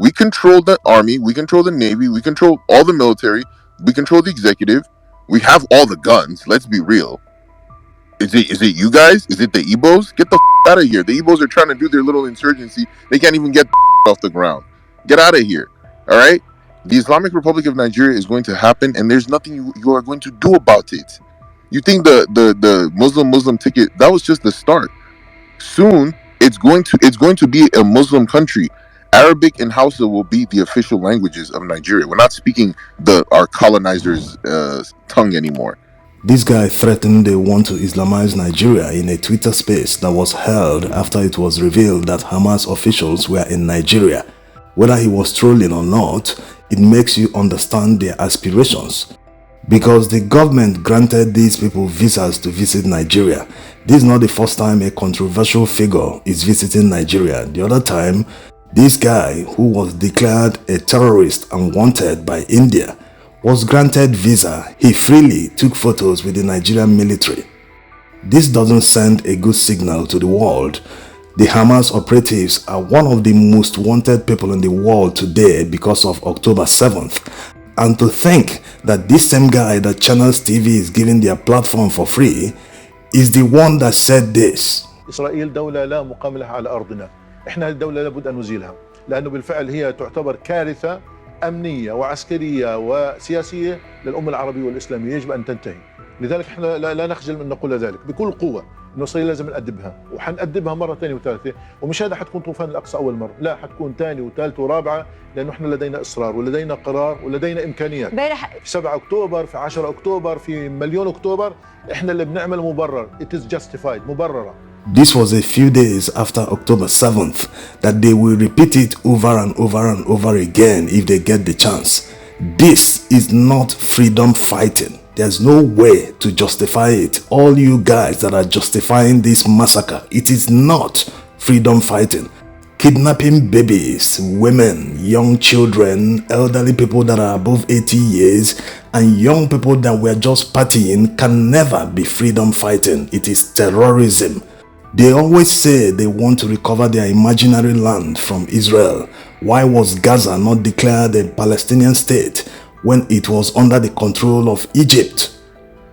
We control the army, we control the navy, we control all the military, we control the executive, we have all the guns. Let's be real. Is it you guys? Is it the Igbos? Get the out of here. The Igbos are trying to do their little insurgency. They can't even get the off the ground. Get out of here. All right? The Islamic Republic of Nigeria is going to happen, and there's nothing you are going to do about it. You think the Muslim ticket, that was just the start. Soon it's going to be a Muslim country. Arabic and Hausa will be the official languages of Nigeria. We're not speaking our colonizers' tongue anymore. This guy threatened they want to Islamize Nigeria in a Twitter space that was held after it was revealed that Hamas officials were in Nigeria. Whether he was trolling or not, it makes you understand their aspirations. Because the government granted these people visas to visit Nigeria. This is not the first time a controversial figure is visiting Nigeria. The other time, this guy, who was declared a terrorist and wanted by India, was granted visa. He freely took photos with the Nigerian military. This doesn't send a good signal to the world. The Hamas operatives are one of the most wanted people in the world today because of October 7th. And to think that this same guy that channels TV is giving their platform for free is the one that said this. إسرائيل دولة لا مقام لها على أرضنا. إحنا هذه الدولة لابد أن نزيلها لأنه بالفعل هي تعتبر كارثة أمنية وعسكرية وسياسية للأمة العربية والإسلامية. يجب أن تنتهي. لذلك احنا لا نخجل من نقول ذلك بكل قوة انه إسرائيل لازم نأدبها وحنأدبها مرة ثانية وثالثة. ومش هذا حتكون طوفان الأقصى أول مرة، لا حتكون ثانية وثالثة ورابعة لأنه احنا لدينا إصرار ولدينا قرار ولدينا إمكانيات. في 7 أكتوبر، في 10 أكتوبر، في مليون أكتوبر، احنا اللي بنعمل مبرر. It is justified، مبررة. This was a few days after October 7th that they will repeat it over and over and over again if they get the chance. This is not freedom fighting. There's no way to justify it. All you guys that are justifying this massacre, it is not freedom fighting. Kidnapping babies, women, young children, elderly people that are above 80 years, and young people that were just partying can never be freedom fighting. It is terrorism. They always say they want to recover their imaginary land from Israel. Why was Gaza not declared a Palestinian state when it was under the control of Egypt?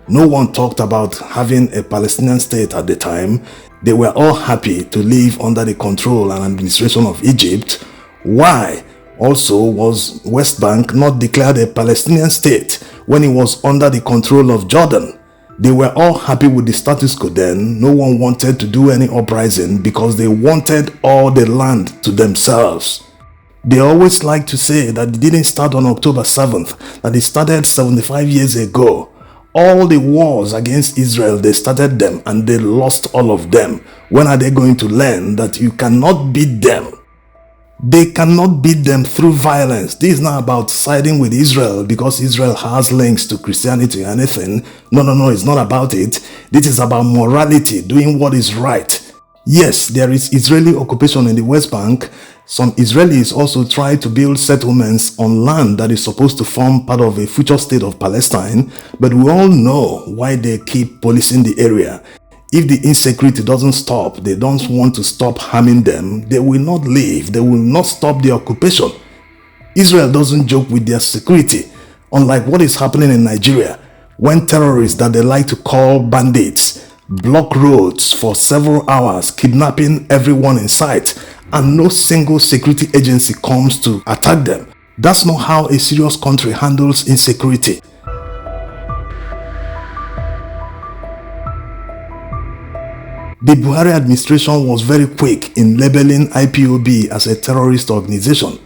No one talked about having a Palestinian state at the time. They were all happy to live under the control and administration of Egypt. Why also was West Bank not declared a Palestinian state when it was under the control of Jordan? They were all happy with the status quo then. No one wanted to do any uprising because they wanted all the land to themselves. They always like to say that it didn't start on October 7th, that it started 75 years ago. All the wars against Israel, they started them and they lost all of them. When are they going to learn that you cannot beat them? They cannot beat them through violence. This is not about siding with Israel because Israel has links to Christianity or anything. No, it's not about it. This is about morality, doing what is right. Yes, there is Israeli occupation in the West Bank. Some Israelis also try to build settlements on land that is supposed to form part of a future state of Palestine, but we all know why they keep policing the area. If the insecurity doesn't stop, they don't want to stop harming them, they will not leave, they will not stop the occupation. Israel doesn't joke with their security, unlike what is happening in Nigeria, when terrorists that they like to call bandits block roads for several hours, kidnapping everyone in sight, and no single security agency comes to attack them. That's not how a serious country handles insecurity. The Buhari administration was very quick in labeling IPOB as a terrorist organization.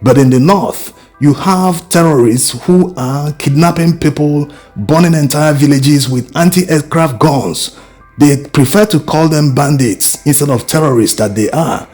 But in the north, you have terrorists who are kidnapping people, burning entire villages with anti-aircraft guns. They prefer to call them bandits instead of terrorists that they are.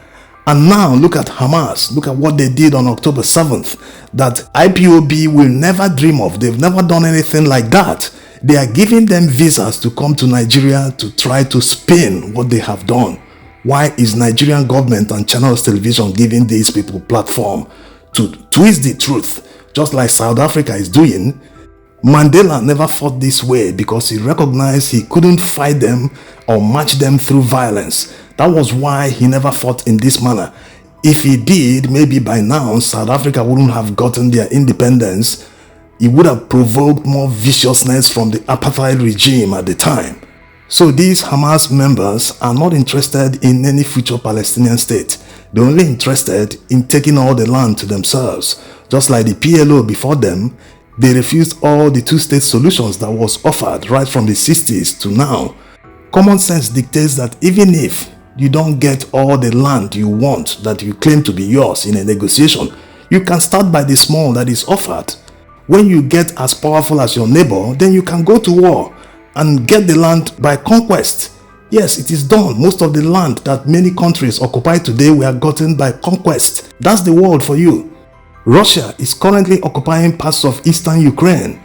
And now look at Hamas, look at what they did on October 7th, that IPOB will never dream of. They've never done anything like that. They are giving them visas to come to Nigeria to try to spin what they have done. Why is Nigerian government and Channels Television giving these people platform to twist the truth, just like South Africa is doing? Mandela never fought this way because he recognized he couldn't fight them or match them through violence. That was why he never fought in this manner. If he did, maybe by now South Africa wouldn't have gotten their independence. It would have provoked more viciousness from the apartheid regime at the time. So these Hamas members are not interested in any future Palestinian state. They're only interested in taking all the land to themselves. Just like the PLO before them, they refused all the two-state solutions that was offered right from the 60s to now. Common sense dictates that even if you don't get all the land you want that you claim to be yours in a negotiation, you can start by the small that is offered. When you get as powerful as your neighbor, then you can go to war and get the land by conquest. Yes, it is done. Most of the land that many countries occupy today were gotten by conquest. That's the world for you. Russia is currently occupying parts of eastern Ukraine.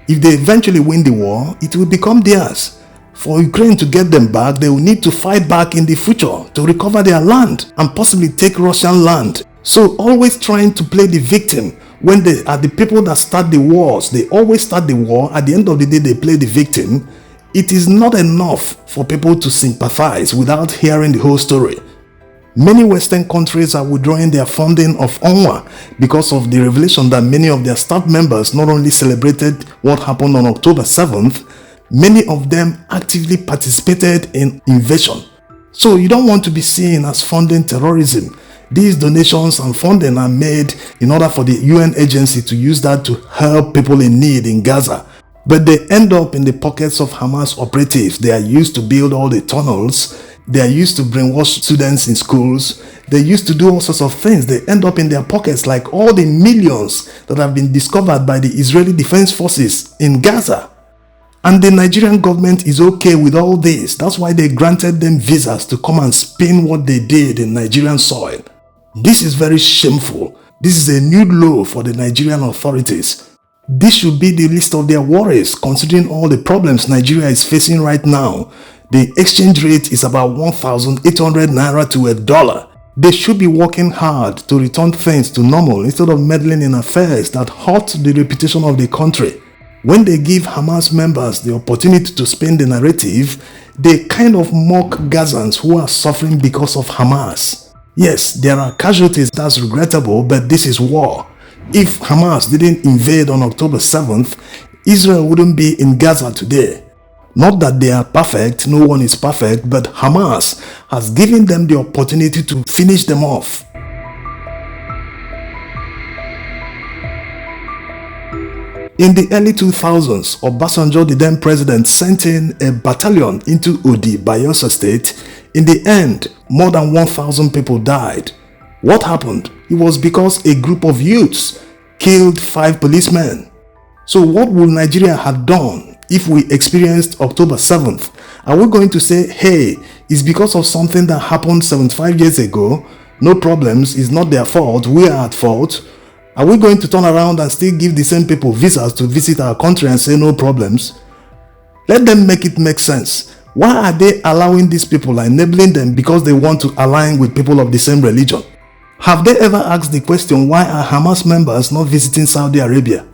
If they eventually win the war, it will become theirs. For Ukraine to get them back, they will need to fight back in the future to recover their land and possibly take Russian land. So always trying to play the victim. When they are the people that start the wars, they always start the war. At the end of the day, they play the victim. It is not enough for people to sympathize without hearing the whole story. Many Western countries are withdrawing their funding of UNRWA because of the revelation that many of their staff members not only celebrated what happened on October 7th, many of them actively participated in invasion. So you don't want to be seen as funding terrorism. These donations and funding are made in order for the UN agency to use that to help people in need in Gaza. But they end up in the pockets of Hamas operatives. They are used to build all the tunnels. They are used to brainwash students in schools. They used to do all sorts of things. They end up in their pockets like all the millions that have been discovered by the Israeli Defense Forces in Gaza. And the Nigerian government is okay with all this. That's why they granted them visas to come and spin what they did in Nigerian soil. This is very shameful. This is a new low for the Nigerian authorities. This should be the list of their worries, considering all the problems Nigeria is facing right now. The exchange rate is about 1,800 naira to $1. They should be working hard to return things to normal instead of meddling in affairs that hurt the reputation of the country. When they give Hamas members the opportunity to spin the narrative, they kind of mock Gazans who are suffering because of Hamas. Yes, there are casualties, that's regrettable, but this is war. If Hamas didn't invade on October 7th, Israel wouldn't be in Gaza today. Not that they are perfect, no one is perfect, but Hamas has given them the opportunity to finish them off. In the early 2000s, Obasanjo, the then president, sent in a battalion into Odi, Bayelsa State. In the end, more than 1,000 people died. What happened? It was because a group of youths killed 5 policemen. So what would Nigeria have done if we experienced October 7th? Are we going to say, hey, it's because of something that happened 75 years ago? No problems, it's not their fault, we are at fault. Are we going to turn around and still give the same people visas to visit our country and say no problems? Let them make it make sense. Why are they allowing these people and enabling them because they want to align with people of the same religion? Have they ever asked the question, why are Hamas members not visiting Saudi Arabia?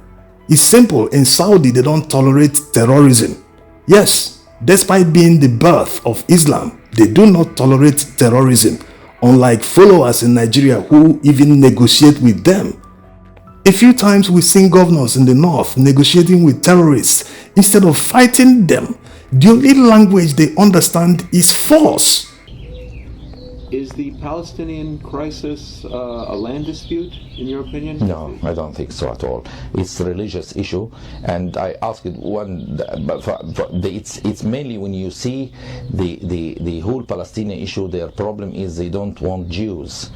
It's simple. In Saudi, they don't tolerate terrorism. Yes, despite being the birth of Islam, they do not tolerate terrorism, unlike followers in Nigeria who even negotiate with them. A few times we've seen governors in the north negotiating with terrorists instead of fighting them. The only language they understand is force. Is the Palestinian crisis a land dispute, in your opinion? No, I don't think so at all. It's a religious issue, and I asked one. But it's mainly when you see the whole Palestinian issue. Their problem is they don't want Jews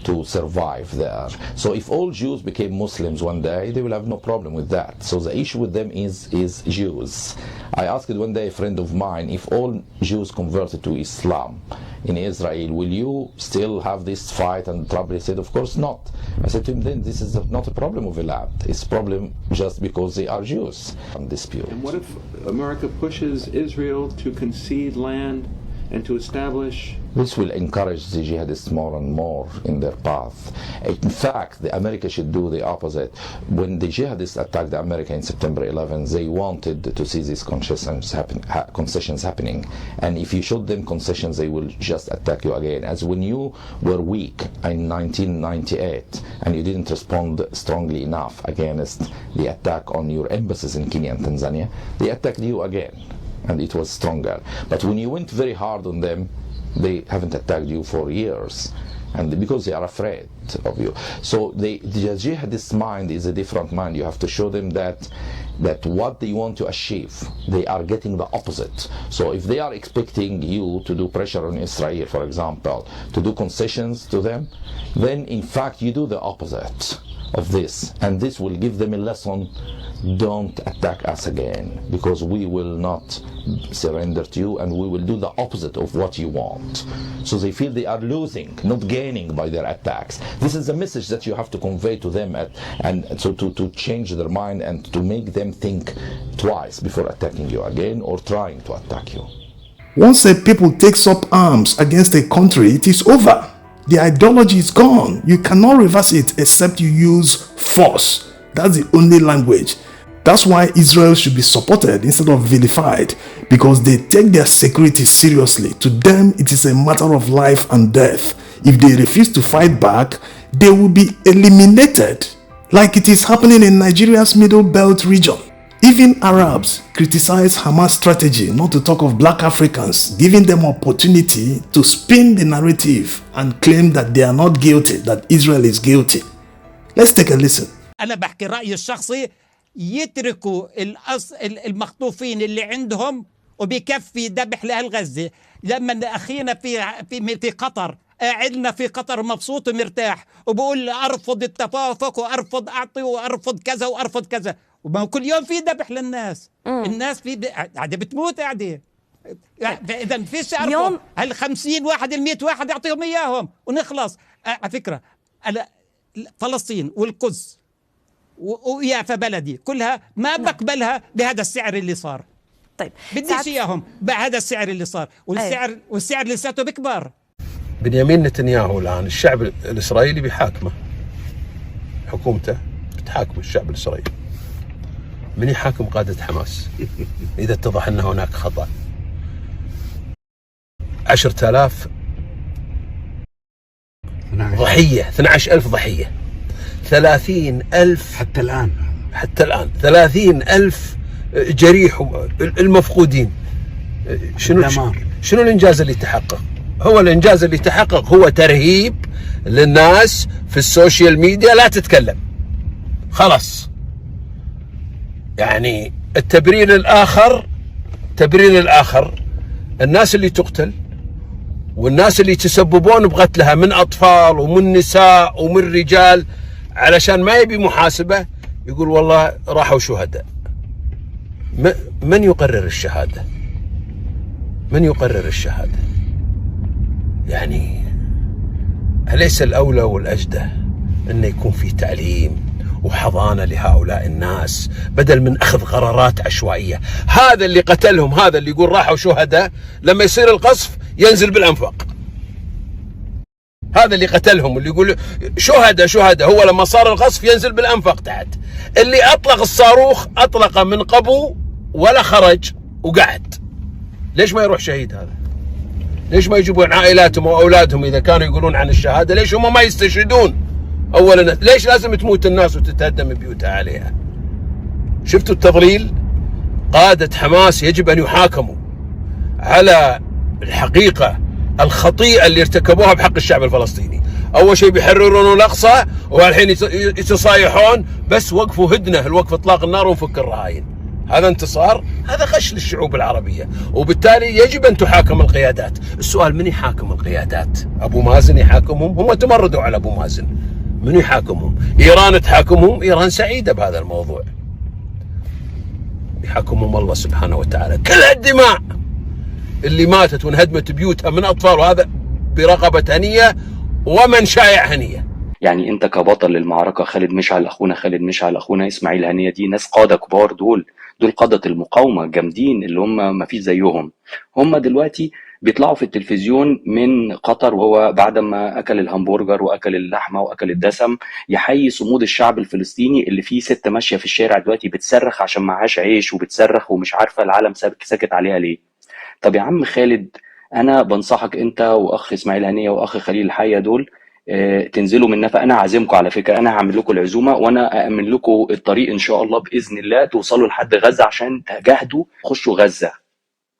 to survive there. So if all Jews became Muslims one day, they will have no problem with that. So the issue with them is Jews. I asked one day a friend of mine, if all Jews converted to Islam in Israel, will you still have this fight and trouble? He said, of course not. I said to him, then this is not a problem of a land. It's a problem just because they are Jews. Dispute. And what if America pushes Israel to concede land and to establish This will encourage the jihadists more and more in their path. In fact, the America should do the opposite. When the jihadists attacked America in September 11, they wanted to see these concessions happening. And if you showed them concessions, they will just attack you again. As when you were weak in 1998 and you didn't respond strongly enough against the attack on your embassies in Kenya and Tanzania, they attacked you again, and it was stronger. But when you went very hard on them, they haven't attacked you for years, and because they are afraid of you. So the jihadist mind is a different mind. You have to show them that what they want to achieve, they are getting the opposite. So if they are expecting you to do pressure on Israel, for example, to do concessions to them, then in fact you do the opposite of this, and this will give them a lesson. Don't attack us again, because we will not surrender to you, and we will do the opposite of what you want. So they feel they are losing, not gaining by their attacks. This is a message that you have to convey to them, and so to change their mind and to make them think twice before attacking you again or trying to attack you. Once a people takes up arms against a country, it is over. The ideology is gone. You cannot reverse it except you use force. That's the only language. That's why Israel should be supported instead of vilified, because they take their security seriously. To them, it is a matter of life and death. If they refuse to fight back, they will be eliminated, like it is happening in Nigeria's Middle Belt region. Even Arabs criticize Hamas' strategy, not to talk of black Africans, giving them opportunity to spin the narrative and claim that they are not guilty, that Israel is guilty. Let's take a listen. أنا بحكي رأيي الشخصي، يتركوا المخطوفين اللي عندهم وبكفي ذبح لأهل غزة. لما أخينا في قطر قاعد لنا في قطر مبسوط ومرتاح وبقول أرفض التفافق وأرفض أعطي وأرفض كذا وأرفض كذا، وما كل يوم في ذبح للناس. الناس في قاعدة بتموت قاعدة. إذا فيش أرفض هال50 واحد ال100 واحد أعطيهم إياهم ونخلص. على فكرة فلسطين والقدس ويافا بلدي كلها ما بقبلها بهذا السعر اللي صار. طيب بديش اياهم بهذا السعر اللي صار، والسعر لساته بكبر. بنيامين نتنياهو الان الشعب الاسرائيلي بيحاكمه، حكومته بتحاكم الشعب الاسرائيلي. من يحاكم قادة حماس اذا اتضح ان هناك خطأ؟ 10,000 ضحية، 12,000 ضحية، 30,000 حتى الآن 30,000 جريح، المفقودين. شنو الإنجاز اللي تحقق؟ هو الإنجاز اللي تحقق هو ترهيب للناس في السوشيال ميديا، لا تتكلم خلاص. يعني التبرير الآخر الناس اللي تقتل والناس اللي يتسببون بقتلها من أطفال ومن نساء ومن رجال، علشان ما يبي محاسبة يقول والله راحوا شهداء. من يقرر الشهادة؟ من يقرر الشهادة؟ يعني أليس الأولى والأجدى أن يكون في تعليم وحضانة لهؤلاء الناس بدل من أخذ قرارات عشوائية؟ هذا اللي قتلهم، هذا اللي يقول راحوا شهداء، لما يصير القصف ينزل بالأنفاق. هذا اللي قتلهم اللي يقول شهداء، هو لما صار القصف ينزل بالأنفاق تحت. اللي أطلق الصاروخ أطلق من قبو ولا خرج وقعد. ليش ما يروح شهيد هذا؟ ليش ما يجيبون عائلاتهم وأولادهم إذا كانوا يقولون عن الشهادة؟ ليش هم ما يستشهدون؟ أولا ليش لازم تموت الناس وتتهدم بيوتها عليها؟ شفتوا التضليل؟ قادة حماس يجب أن يحاكموا على الحقيقة الخطيئة اللي ارتكبوها بحق الشعب الفلسطيني. أول شيء بيحررون الأقصى والحين يتصايحون، بس وقفوا هدنة الوقف إطلاق النار ونفك الرهاين. هذا انتصار، هذا غش للشعوب العربية، وبالتالي يجب أن تحاكم القيادات. السؤال من يحاكم القيادات؟ أبو مازن يحاكمهم؟ هم تمردوا على أبو مازن. من يحاكمهم؟ إيران تحاكمهم؟ إيران سعيدة بهذا الموضوع. يحاكمهم الله سبحانه وتعالى. كل الدماء اللي ماتت وانهدمت بيوتها من أطفال، وهذا برقبة هنية ومن شايع هنية. يعني انت كبطل للمعركة، خالد مشعل اخونا اسماعيل هنية، دي ناس قادة كبار، دول قادة المقاومة جامدين اللي هم ما فيش زيهم. هم دلوقتي بيطلعوا في التلفزيون من قطر وهو بعد ما اكل الهمبرجر واكل اللحمه واكل الدسم يحيي صمود الشعب الفلسطيني اللي فيه ست ماشيه في الشارع دلوقتي بتصرخ عشان معهاش عيش وبتصرخ ومش عارفه العالم ساكت عليها ليه. طب يا عم خالد، انا بنصحك انت واخ اسماعيل هنيه واخ خليل الحيه دول تنزلوا من نفق. انا عازمكم على فكره، انا هعمل لكم العزومه وانا اامن لكم الطريق ان شاء الله باذن الله توصلوا لحد غزه عشان تجاهدوا خشوا غزه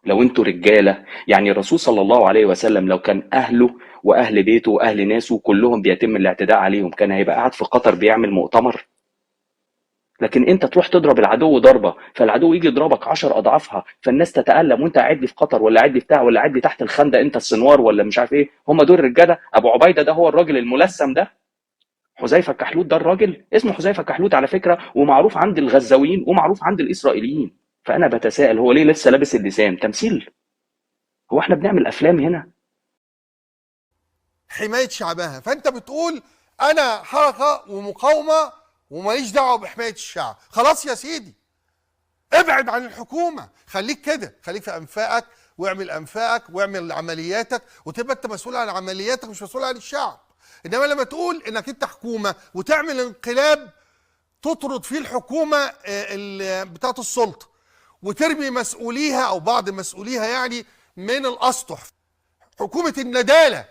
لو انتوا رجاله. يعني الرسول صلى الله عليه وسلم لو كان اهله واهل بيته واهل ناسه كلهم بيتم الاعتداء عليهم كان هيبقى قاعد في قطر بيعمل مؤتمر؟ لكن انت تروح تضرب العدو ضربه فالعدو يجي يضربك 10 اضعافها فالناس تتالم وانت قاعد لي في قطر ولا قاعد لي بتاع ولا قاعد لي تحت الخندق انت السنوار ولا مش عارف ايه. هم دول الرجاله؟ ابو عبيده ده هو الراجل الملثم ده؟ حذيفه الكحلوت ده الراجل؟ اسمه حذيفه الكحلوت على فكره ومعروف عند الغزاويين ومعروف عند الاسرائيليين. فانا بتساءل هو ليه لسه لابس اللسان؟ تمثيل؟ هو احنا بنعمل افلام هنا؟ حمايه شعبها. فانت بتقول انا حركه ومقاومه وماليش دعوه بحمايه الشعب. خلاص يا سيدي، ابعد عن الحكومه، خليك كده، خليك في انفاقك واعمل انفاقك واعمل عملياتك وتبقى انت مسؤول عن عملياتك مش مسؤول عن الشعب. انما لما تقول انك انت حكومه وتعمل انقلاب تطرد فيه الحكومه بتاعه السلطه وترمي مسؤوليها او بعض مسؤوليها يعني من الاسطح، حكومه النداله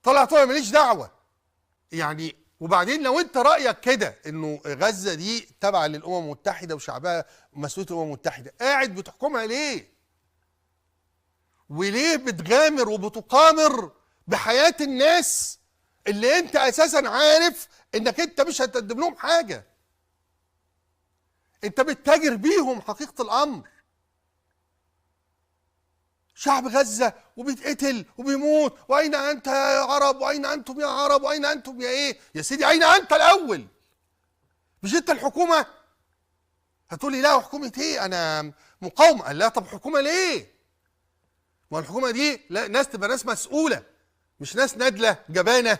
طلعت ماليش دعوه يعني. وبعدين لو انت رايك كده انه غزه دي تابعه للامم المتحده وشعبها مسؤوليه الامم المتحده، قاعد بتحكمها ليه؟ وليه بتغامر وبتقامر بحياه الناس اللي انت اساسا عارف انك انت مش هتقدم لهم حاجه؟ انت بتتاجر بيهم حقيقه الامر. شعب غزة وبيتقتل وبيموت، وأين أنت يا عرب؟ وأين أنتم يا عرب؟ وأين أنتم يا إيه؟ يا سيدي أين أنت الأول؟ مش أنت الحكومة؟ هتقولي لا حكومة إيه؟ أنا مقاومة. قال لا، طب حكومة ليه؟ ما الحكومة دي لا، ناس تبقى ناس مسؤولة مش ناس نادلة جبانة.